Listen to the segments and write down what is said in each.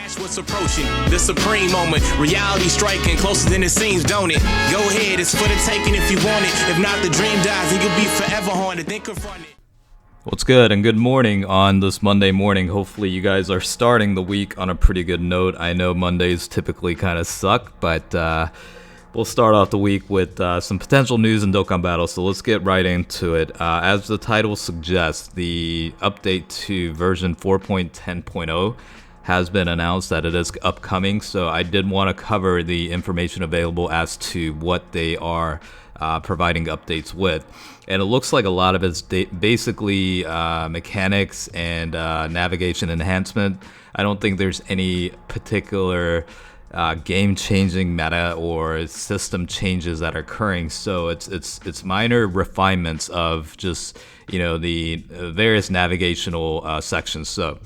Watch what's approaching, the supreme moment. Reality striking closer than it seems, don't it? Go ahead, it's for the taking if you want it. If not, the dream dies and you'll be forever haunted. Then confront it. What's good, and good morning on this Monday morning. Hopefully you guys are starting the week on a pretty good note. I know Mondays typically kind of suck, but we'll start off the week with some potential news in Dokkan Battle, so let's get right into it. As the title suggests, the update to version 4.10.0 has been announced that it is upcoming, so I did want to cover the information available as to what they are providing updates with. And it looks like a lot of it's basically mechanics and navigation enhancement. I don't think there's any particular game-changing meta or system changes that are occurring. So it's minor refinements of just the various navigational sections. So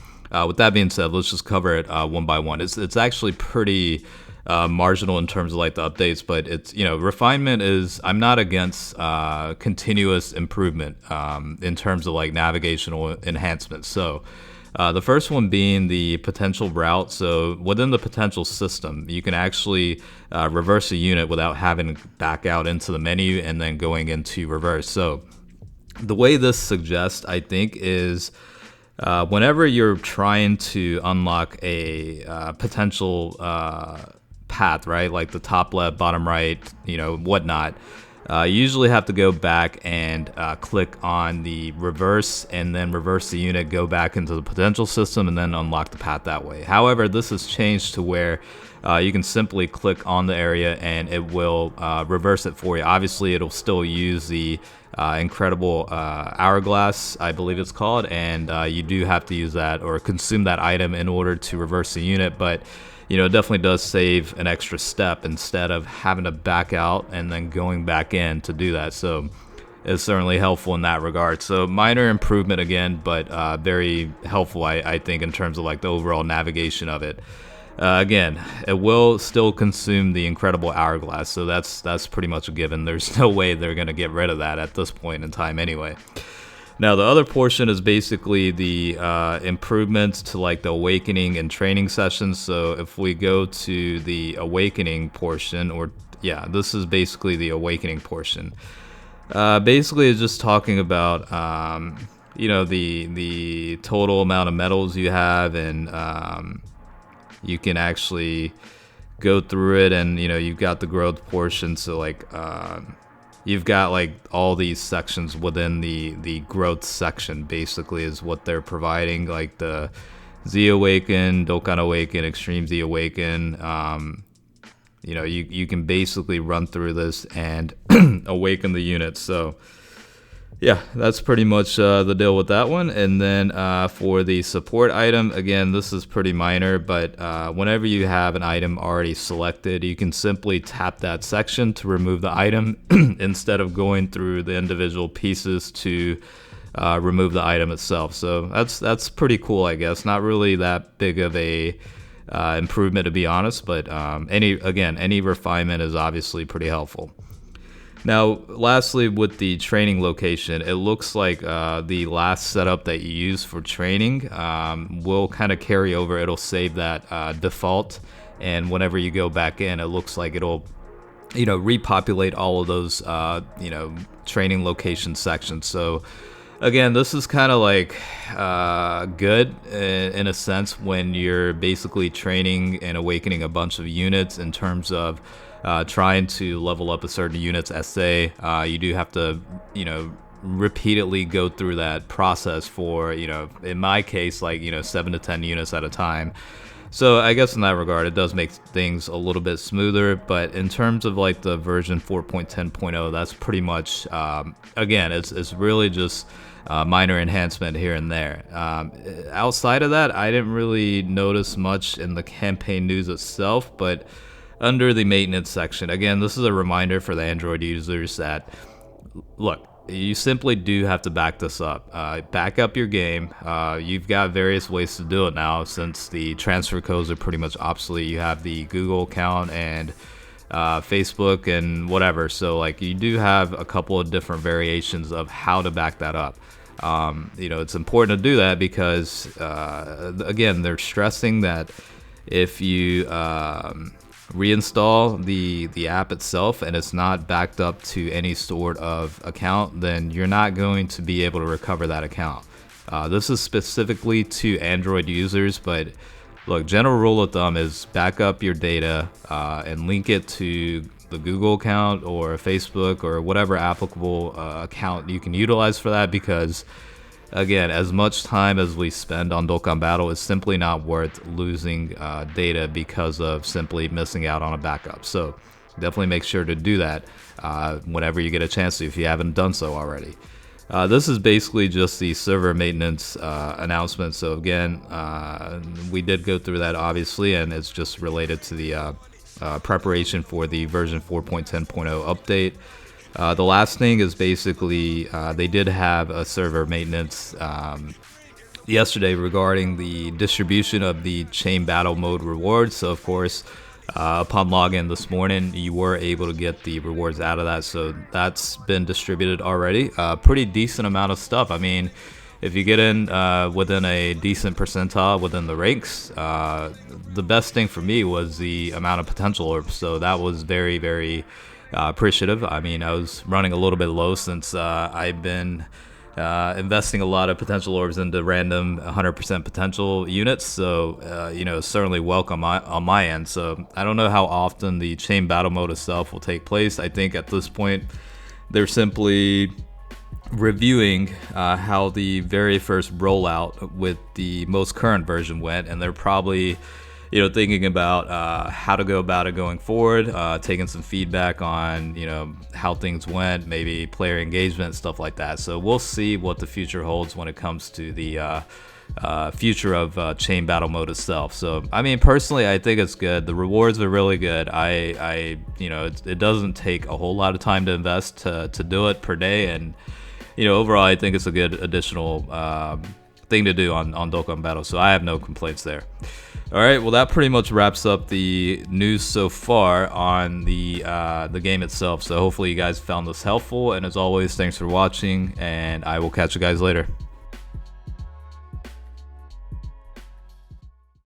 with that being said, let's just cover it one by one. It's actually pretty marginal in terms of like the updates, but it's refinement is, I'm not against continuous improvement in terms of like navigational enhancements. So the first one being the potential route. So within the potential system, you can actually reverse a unit without having to back out into the menu and then going into reverse. So the way this suggests, I think, is whenever you're trying to unlock a potential path, right, like the top left, bottom right, whatnot, you usually have to go back and click on the reverse and then reverse the unit, go back into the potential system, and then unlock the path that way. However, this has changed to where you can simply click on the area and it will reverse it for you. Obviously, it'll still use the incredible hourglass, I believe it's called, and you do have to use that or consume that item in order to reverse the unit, but it definitely does save an extra step instead of having to back out and then going back in to do that. So it's certainly helpful in that regard. So minor improvement again, but very helpful, I think, in terms of like the overall navigation of it. Again, it will still consume the incredible hourglass, so that's pretty much a given. There's no way they're going to get rid of that at this point in time anyway. Now, the other portion is basically the improvements to like the awakening and training sessions. So if we go to the awakening portion, this is basically the awakening portion. Basically, it's just talking about the total amount of medals you have, and you can actually go through it, and you've got the growth portion. So like you've got like all these sections within the growth section, basically, is what they're providing, like the Z Awaken, Dokkan Awaken, Extreme Z Awaken. You can basically run through this and awaken the unit. So yeah, that's pretty much the deal with that one. And then for the support item, again, this is pretty minor, but whenever you have an item already selected, you can simply tap that section to remove the item instead of going through the individual pieces to remove the item itself. So that's pretty cool, I guess. Not really that big of a improvement, to be honest, but any refinement is obviously pretty helpful. Now, lastly, with the training location, it looks like the last setup that you use for training will kind of carry over. It'll save that default, and whenever you go back in, it looks like it'll, repopulate all of those, training location sections. So, again, this is kind of like good in a sense when you're basically training and awakening a bunch of units in terms of trying to level up a certain unit's SA. You do have to, repeatedly go through that process for, in my case, like, 7 to 10 units at a time. So I guess in that regard, it does make things a little bit smoother. But in terms of like the version 4.10.0, that's pretty much, again, it's really just minor enhancement here and there. Outside of that, I didn't really notice much in the campaign news itself, but under the maintenance section, again, this is a reminder for the Android users that, look, you simply do have to back this up. Back up your game. You've got various ways to do it now since the transfer codes are pretty much obsolete. You have the Google account and Facebook and whatever. So like you do have a couple of different variations of how to back that up. It's important to do that because, again, they're stressing that if you reinstall the app itself and it's not backed up to any sort of account, then you're not going to be able to recover that account. This is specifically to Android users, but look, general rule of thumb is back up your data and link it to the Google account or Facebook or whatever applicable account you can utilize for that, because again, as much time as we spend on Dokkan Battle is simply not worth losing data because of simply missing out on a backup. So definitely make sure to do that whenever you get a chance to, if you haven't done so already. This is basically just the server maintenance announcement. So again, we did go through that obviously, and it's just related to the preparation for the version 4.10.0 update. The last thing is basically they did have a server maintenance yesterday regarding the distribution of the chain battle mode rewards. So of course, upon login this morning, you were able to get the rewards out of that. So that's been distributed already. Pretty decent amount of stuff. I mean, if you get in within a decent percentile within the ranks, the best thing for me was the amount of potential orbs. So that was very, very appreciative. I mean, I was running a little bit low since I've been investing a lot of potential orbs into random 100% potential units. So, certainly welcome on my end. So I don't know how often the chain battle mode itself will take place. I think at this point, they're simply reviewing how the very first rollout with the most current version went, and they're probably thinking about how to go about it going forward, taking some feedback on, how things went, maybe player engagement, stuff like that. So we'll see what the future holds when it comes to the future of chain battle mode itself. So, I mean, personally, I think it's good. The rewards are really good. It doesn't take a whole lot of time to invest to do it per day. And, overall, I think it's a good additional thing to do on Dokkan Battle. So I have no complaints there. All right, well, that pretty much wraps up the news so far on the game itself. So hopefully you guys found this helpful. And as always, thanks for watching, and I will catch you guys later.